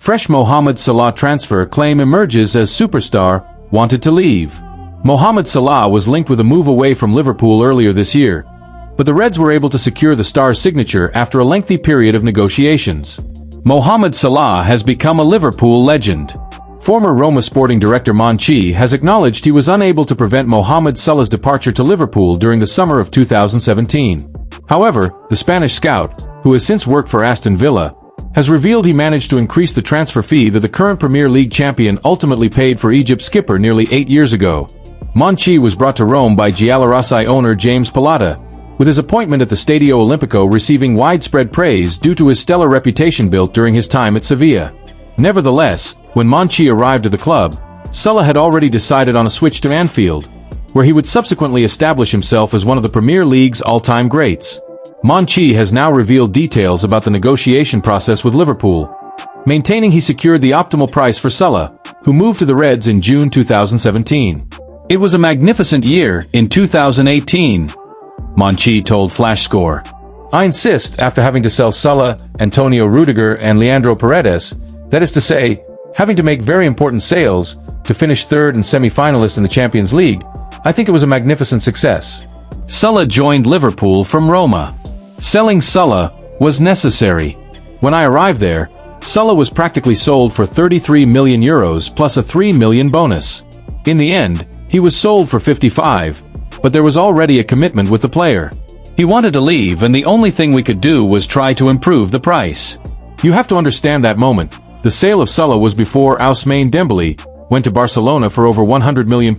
Fresh Mohamed Salah transfer claim emerges as superstar wanted to leave. Mohamed Salah was linked with a move away from Liverpool earlier this year, but the Reds were able to secure the star's signature after a lengthy period of negotiations. Mohamed Salah has become a Liverpool legend. Former Roma sporting director Monchi has acknowledged he was unable to prevent Mohamed Salah's departure to Liverpool during the summer of 2017. However, the Spanish scout, who has since worked for Aston Villa, has revealed he managed to increase the transfer fee that the current Premier League champion ultimately paid for Egypt's skipper nearly 8 years ago. Monchi was brought to Rome by Giallorossi owner James Pallotta, with his appointment at the Stadio Olimpico receiving widespread praise due to his stellar reputation built during his time at Sevilla. Nevertheless, when Monchi arrived at the club, Salah had already decided on a switch to Anfield, where he would subsequently establish himself as one of the Premier League's all-time greats. Monchi has now revealed details about the negotiation process with Liverpool, maintaining he secured the optimal price for Salah, who moved to the Reds in June 2017. "It was a magnificent year in 2018, Monchi told FlashScore. I insist, after having to sell Salah, Antonio Rudiger and Leandro Paredes, that is to say, having to make very important sales to finish third and semi-finalist in the Champions League, I think it was a magnificent success." Salah joined Liverpool from Roma. Selling Salah was necessary. When I arrived there, Salah was practically sold for €33 million plus a €3 million bonus. In the end, he was sold for 55, but there was already a commitment with the player. He wanted to leave and the only thing we could do was try to improve the price. You have to understand that moment. The sale of Salah was before Ousmane Dembele went to Barcelona for over £100 million.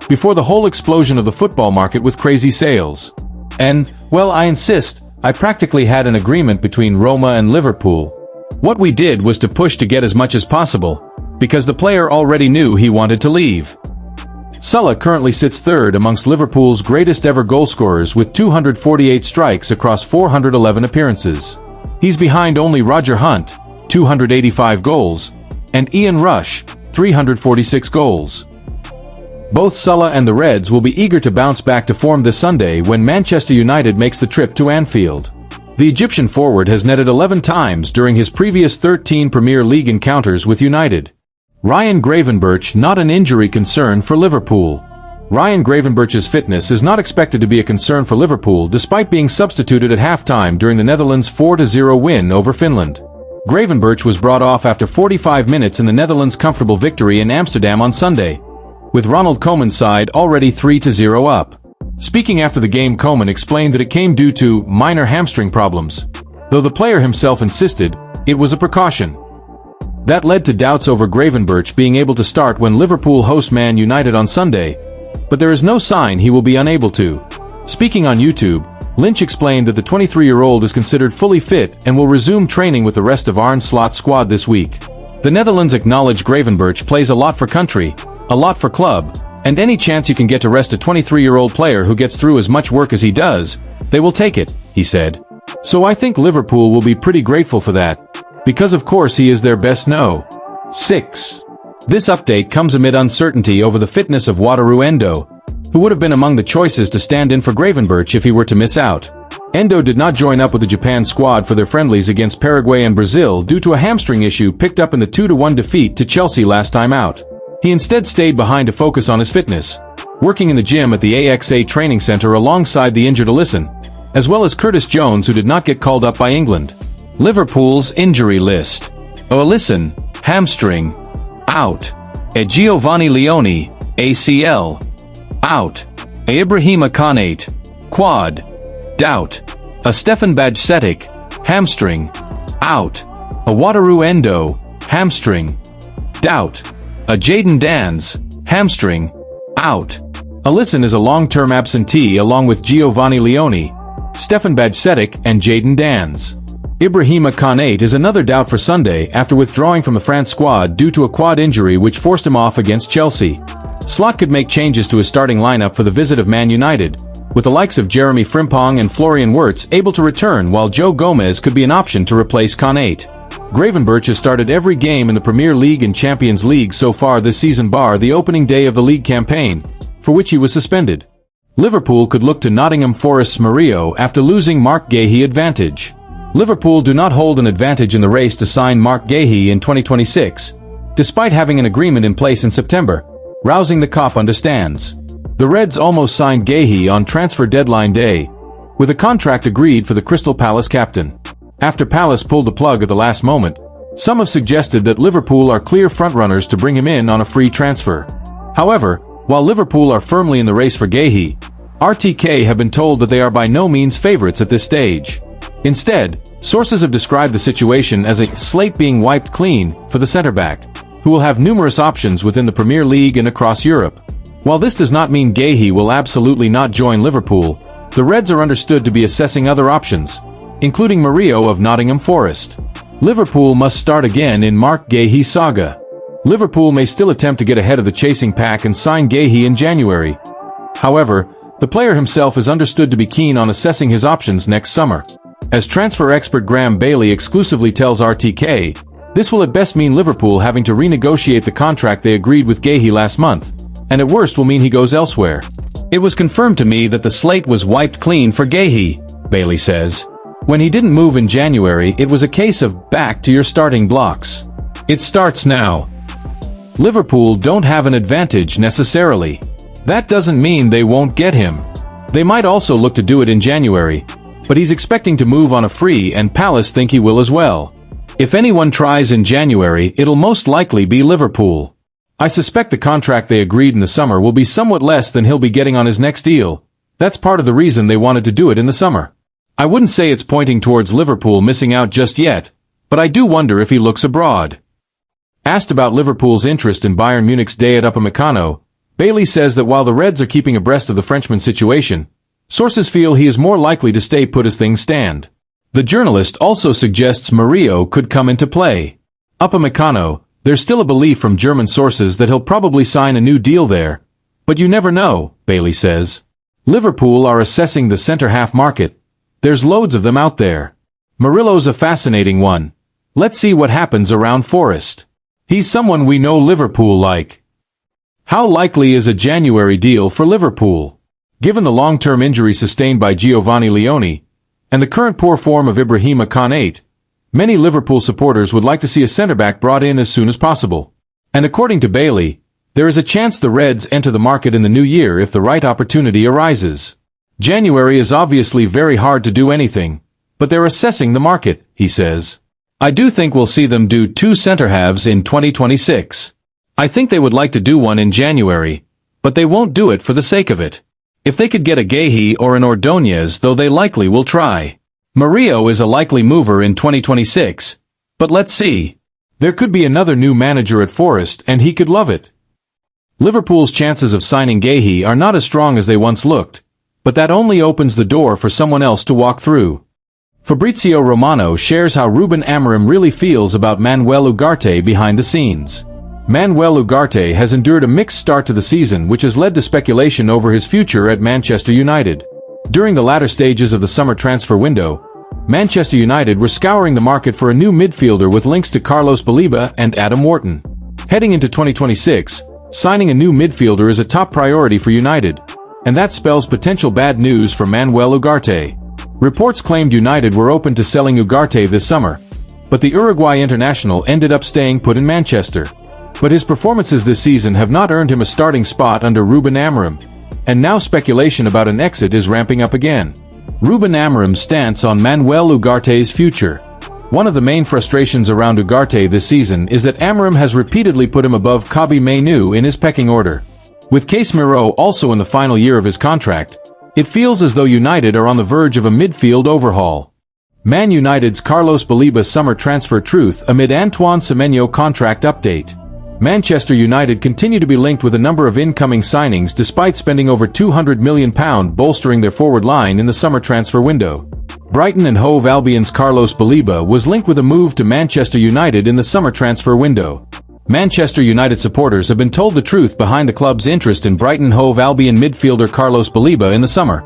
Before the whole explosion of the football market with crazy sales. And, well, I insist, I practically had an agreement between Roma and Liverpool. What we did was to push to get as much as possible, because the player already knew he wanted to leave. Salah currently sits third amongst Liverpool's greatest ever goalscorers with 248 strikes across 411 appearances. He's behind only Roger Hunt, 285 goals, and Ian Rush, 346 goals. Both Salah and the Reds will be eager to bounce back to form this Sunday when Manchester United makes the trip to Anfield. The Egyptian forward has netted 11 times during his previous 13 Premier League encounters with United. Ryan Gravenberch not an injury concern for Liverpool. Ryan Gravenberch's fitness is not expected to be a concern for Liverpool despite being substituted at halftime during the Netherlands' 4-0 win over Finland. Gravenberch was brought off after 45 minutes in the Netherlands' comfortable victory in Amsterdam on Sunday, with Ronald Koeman's side already 3-0 up. Speaking after the game, Koeman explained that it came due to minor hamstring problems, though the player himself insisted it was a precaution. That led to doubts over Gravenberch being able to start when Liverpool host Man United on Sunday, but there is no sign he will be unable to. Speaking on YouTube, Lynch explained that the 23-year-old is considered fully fit and will resume training with the rest of Arne Slot's squad this week. The Netherlands acknowledge Gravenberch plays a lot for country, a lot for club, and any chance you can get to rest a 23-year-old player who gets through as much work as he does, they will take it, he said. So I think Liverpool will be pretty grateful for that, because of course he is their best no. 6. This update comes amid uncertainty over the fitness of Wataru Endo, who would have been among the choices to stand in for Gravenberch if he were to miss out. Endo did not join up with the Japan squad for their friendlies against Paraguay and Brazil due to a hamstring issue picked up in the 2-1 defeat to Chelsea last time out. He instead stayed behind to focus on his fitness, working in the gym at the AXA training center alongside the injured Alisson, as well as Curtis Jones, who did not get called up by England. Liverpool's injury list. Alisson, hamstring, out. Giovanni Leone, ACL, out. Ibrahima Konate, quad, doubt. Stefan Bajcetic, hamstring, out. Wataru Endo, hamstring, doubt. Jadon Danns, hamstring, out. Alisson is a long-term absentee along with Giovanni Leone, Stefan Bajcetic and Jadon Danns. Ibrahima Konate is another doubt for Sunday after withdrawing from the France squad due to a quad injury which forced him off against Chelsea. Slot could make changes to his starting lineup for the visit of Man United, with the likes of Jeremy Frimpong and Florian Wirtz able to return, while Joe Gomez could be an option to replace Konate. Gravenberch has started every game in the Premier League and Champions League so far this season bar the opening day of the league campaign, for which he was suspended. Liverpool could look to Nottingham Forest's Murillo after losing Mark Gahey advantage. Liverpool do not hold an advantage in the race to sign Marc Guéhi in 2026, despite having an agreement in place in September. Rousing the Cop understands. The Reds almost signed Guéhi on transfer deadline day, with a contract agreed for the Crystal Palace captain. After Palace pulled the plug at the last moment, some have suggested that Liverpool are clear frontrunners to bring him in on a free transfer. However, while Liverpool are firmly in the race for Guéhi, RTK have been told that they are by no means favourites at this stage. Instead, sources have described the situation as a slate being wiped clean for the centre-back, who will have numerous options within the Premier League and across Europe. While this does not mean Guéhi will absolutely not join Liverpool, the Reds are understood to be assessing other options, including Murillo of Nottingham Forest. Liverpool must start again in Marc Guéhi saga. Liverpool may still attempt to get ahead of the chasing pack and sign Guéhi in January. However, the player himself is understood to be keen on assessing his options next summer. As transfer expert Graham Bailey exclusively tells RTK, this will at best mean Liverpool having to renegotiate the contract they agreed with Guéhi last month, and at worst will mean he goes elsewhere. It was confirmed to me that the slate was wiped clean for Guéhi, Bailey says. When he didn't move in January, it was a case of back to your starting blocks. It starts now. Liverpool don't have an advantage necessarily. That doesn't mean they won't get him. They might also look to do it in January, but he's expecting to move on a free and Palace think he will as well. If anyone tries in January, it'll most likely be Liverpool. I suspect the contract they agreed in the summer will be somewhat less than he'll be getting on his next deal. That's part of the reason they wanted to do it in the summer. I wouldn't say it's pointing towards Liverpool missing out just yet, but I do wonder if he looks abroad. Asked about Liverpool's interest in Bayern Munich's day at Upamecano, Bailey says that while the Reds are keeping abreast of the Frenchman's situation, sources feel he is more likely to stay put as things stand. The journalist also suggests Murillo could come into play. Upamecano, there's still a belief from German sources that he'll probably sign a new deal there, but you never know, Bailey says. Liverpool are assessing the centre-half market. There's loads of them out there. Murillo's a fascinating one. Let's see what happens around Forest. He's someone we know Liverpool like. How likely is a January deal for Liverpool? Given the long-term injury sustained by Giovanni Leone, and the current poor form of Ibrahima Konate, many Liverpool supporters would like to see a centre-back brought in as soon as possible. And according to Bailey, there is a chance the Reds enter the market in the new year if the right opportunity arises. January is obviously very hard to do anything, but they're assessing the market, he says. I do think we'll see them do 2 centre-halves in 2026. I think they would like to do one in January, but they won't do it for the sake of it. If they could get a Guéhi or an Ordóñez, though, they likely will try. Murillo is a likely mover in 2026, but let's see. There could be another new manager at Forest and he could love it. Liverpool's chances of signing Guéhi are not as strong as they once looked, but that only opens the door for someone else to walk through. Fabrizio Romano shares how Ruben Amorim really feels about Manuel Ugarte behind the scenes. Manuel Ugarte has endured a mixed start to the season, which has led to speculation over his future at Manchester United. During the latter stages of the summer transfer window, Manchester United were scouring the market for a new midfielder with links to Carlos Baleba and Adam Wharton. Heading into 2026, signing a new midfielder is a top priority for United, and that spells potential bad news for Manuel Ugarte. Reports claimed United were open to selling Ugarte this summer, but the Uruguay international ended up staying put in Manchester. But his performances this season have not earned him a starting spot under Ruben Amorim, and now speculation about an exit is ramping up again. Ruben Amorim's stance on Manuel Ugarte's future. One of the main frustrations around Ugarte this season is that Amorim has repeatedly put him above Kobbie Mainoo in his pecking order. With Casemiro also in the final year of his contract, it feels as though United are on the verge of a midfield overhaul. Man United's Carlos Baleba summer transfer truth amid Antoine Semenyo contract update. Manchester United continue to be linked with a number of incoming signings despite spending over £200 million bolstering their forward line in the summer transfer window. Brighton and Hove Albion's Carlos Baleba was linked with a move to Manchester United in the summer transfer window. Manchester United supporters have been told the truth behind the club's interest in Brighton Hove Albion midfielder Carlos Baleba in the summer,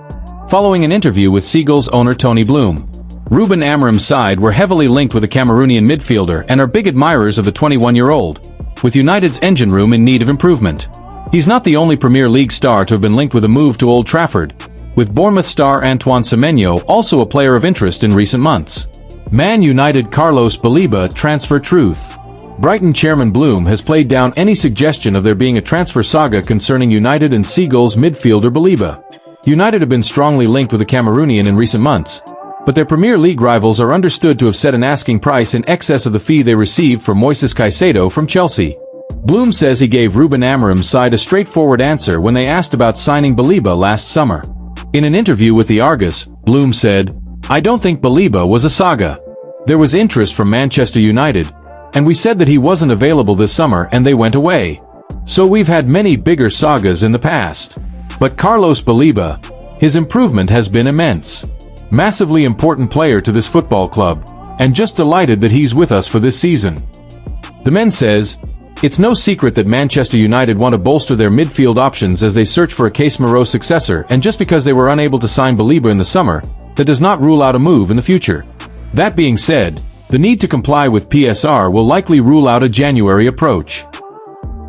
following an interview with Seagulls owner Tony Bloom. Ruben Amorim's side were heavily linked with a Cameroonian midfielder and are big admirers of the 21-year-old, with United's engine room in need of improvement. He's not the only Premier League star to have been linked with a move to Old Trafford, with Bournemouth star Antoine Semenyo also a player of interest in recent months. Man United Carlos Baleba transfer truth. Brighton chairman Bloom has played down any suggestion of there being a transfer saga concerning United and Seagulls midfielder Baleba. United have been strongly linked with the Cameroonian in recent months, but their Premier League rivals are understood to have set an asking price in excess of the fee they received for Moises Caicedo from Chelsea. Bloom says he gave Ruben Amorim's side a straightforward answer when they asked about signing Baleba last summer. In an interview with the Argus, Bloom said, "I don't think Baleba was a saga. There was interest from Manchester United, and we said that he wasn't available this summer and they went away. So we've had many bigger sagas in the past. But Carlos Baleba, his improvement has been immense. Massively important player to this football club, and just delighted that he's with us for this season." The Men says, "It's no secret that Manchester United want to bolster their midfield options as they search for a Casemiro successor, and just because they were unable to sign Baleba in the summer, that does not rule out a move in the future. That being said, the need to comply with PSR will likely rule out a January approach."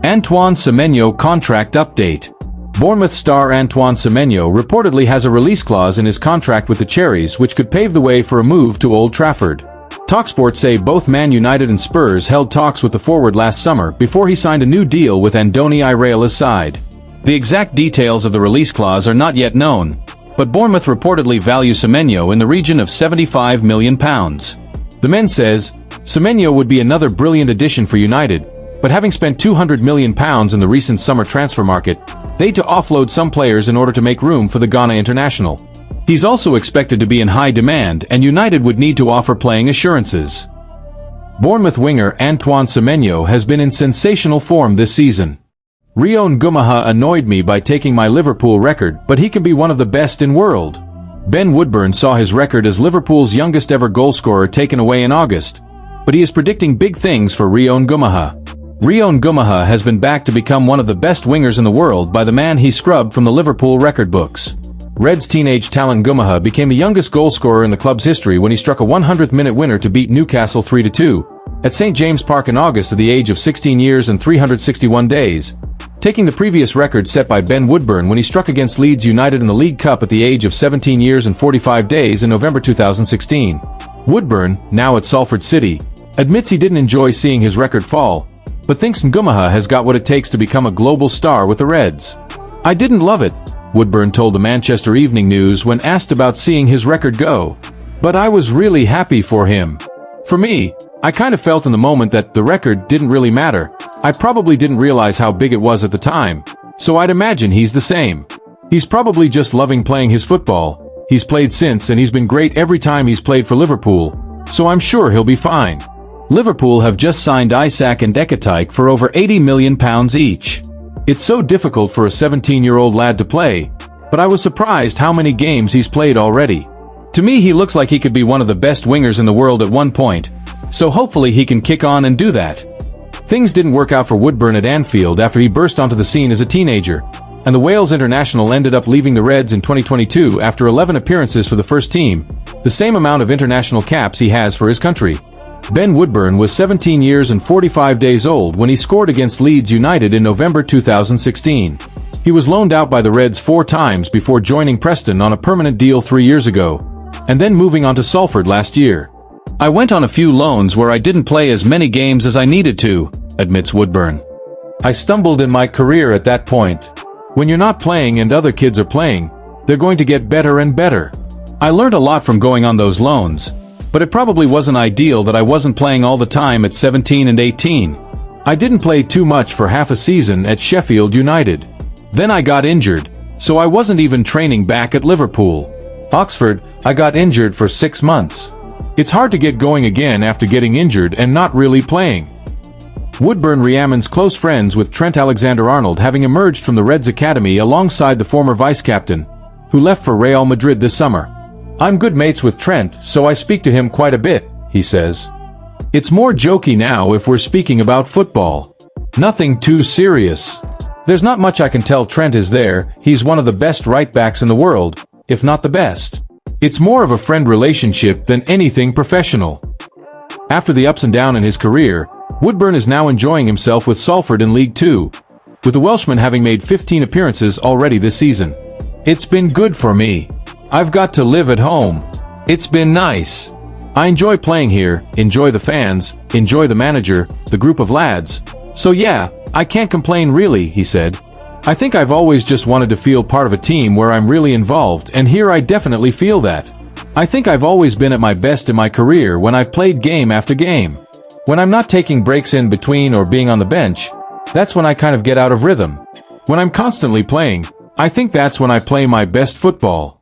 Antoine Semenyo contract update. Bournemouth star Antoine Semenyo reportedly has a release clause in his contract with the Cherries which could pave the way for a move to Old Trafford. Talksport say both Man United and Spurs held talks with the forward last summer before he signed a new deal with Andoni Iraola's side. The exact details of the release clause are not yet known, but Bournemouth reportedly value Semenyo in the region of £75 million. The Men says, Semenyo would be another brilliant addition for United, but having spent £200 million in the recent summer transfer market, they had to offload some players in order to make room for the Ghana international. He's also expected to be in high demand and United would need to offer playing assurances. Bournemouth winger Antoine Semenyo has been in sensational form this season. Rio Ngumaha annoyed me by taking my Liverpool record, but he can be one of the best in world. Ben Woodburn saw his record as Liverpool's youngest ever goalscorer taken away in August, but he is predicting big things for Rio Ngumaha. Rio Ngumaha has been backed to become one of the best wingers in the world by the man he scrubbed from the Liverpool record books. Reds teenage talent Ngumaha became the youngest goalscorer in the club's history when he struck a 100th-minute winner to beat Newcastle 3-2 at St James Park in August at the age of 16 years and 361 days, taking the previous record set by Ben Woodburn when he struck against Leeds United in the League Cup at the age of 17 years and 45 days in November 2016. Woodburn, now at Salford City, admits he didn't enjoy seeing his record fall, but thinks Ngumaha has got what it takes to become a global star with the Reds. "I didn't love it," Woodburn told the Manchester Evening News when asked about seeing his record go, "but I was really happy for him. For me, I kind of felt in the moment that the record didn't really matter. I probably didn't realize how big it was at the time, so I'd imagine he's the same. He's probably just loving playing his football. He's played since and he's been great every time he's played for Liverpool, so I'm sure he'll be fine." Liverpool have just signed Isak and Ekatike for over £80 million each. "It's so difficult for a 17-year-old lad to play, but I was surprised how many games he's played already. To me he looks like he could be one of the best wingers in the world at one point, so hopefully he can kick on and do that." Things didn't work out for Woodburn at Anfield after he burst onto the scene as a teenager, and the Wales international ended up leaving the Reds in 2022 after 11 appearances for the first team, the same amount of international caps he has for his country. Ben Woodburn was 17 years and 45 days old when he scored against Leeds United in November 2016. He was loaned out by the Reds 4 times before joining Preston on a permanent deal 3 years ago, and then moving on to Salford last year. "I went on a few loans where I didn't play as many games as I needed to," admits Woodburn. "I stumbled in my career at that point. When you're not playing and other kids are playing, they're going to get better and better. I learned a lot from going on those loans. But it probably wasn't ideal that I wasn't playing all the time at 17 and 18. I didn't play too much for half a season at Sheffield United. Then I got injured, so I wasn't even training back at Liverpool. Oxford, I got injured for 6 months. It's hard to get going again after getting injured and not really playing." Woodburn reamons close friends with Trent Alexander-Arnold, having emerged from the Reds Academy alongside the former vice-captain, who left for Real Madrid this summer. "I'm good mates with Trent, so I speak to him quite a bit," he says. "It's more jokey now if we're speaking about football. Nothing too serious. There's not much I can tell Trent is there. He's one of the best right-backs in the world, if not the best. It's more of a friend relationship than anything professional." After the ups and downs in his career, Woodburn is now enjoying himself with Salford in League Two, with the Welshman having made 15 appearances already this season. "It's been good for me. I've got to live at home. It's been nice. I enjoy playing here, enjoy the fans, enjoy the manager, the group of lads. So yeah, I can't complain really, he said. I think I've always just wanted to feel part of a team where I'm really involved, and here I definitely feel that. I think I've always been at my best in my career when I've played game after game. When I'm not taking breaks in between or being on the bench, that's when I kind of get out of rhythm. When I'm constantly playing, I think that's when I play my best football.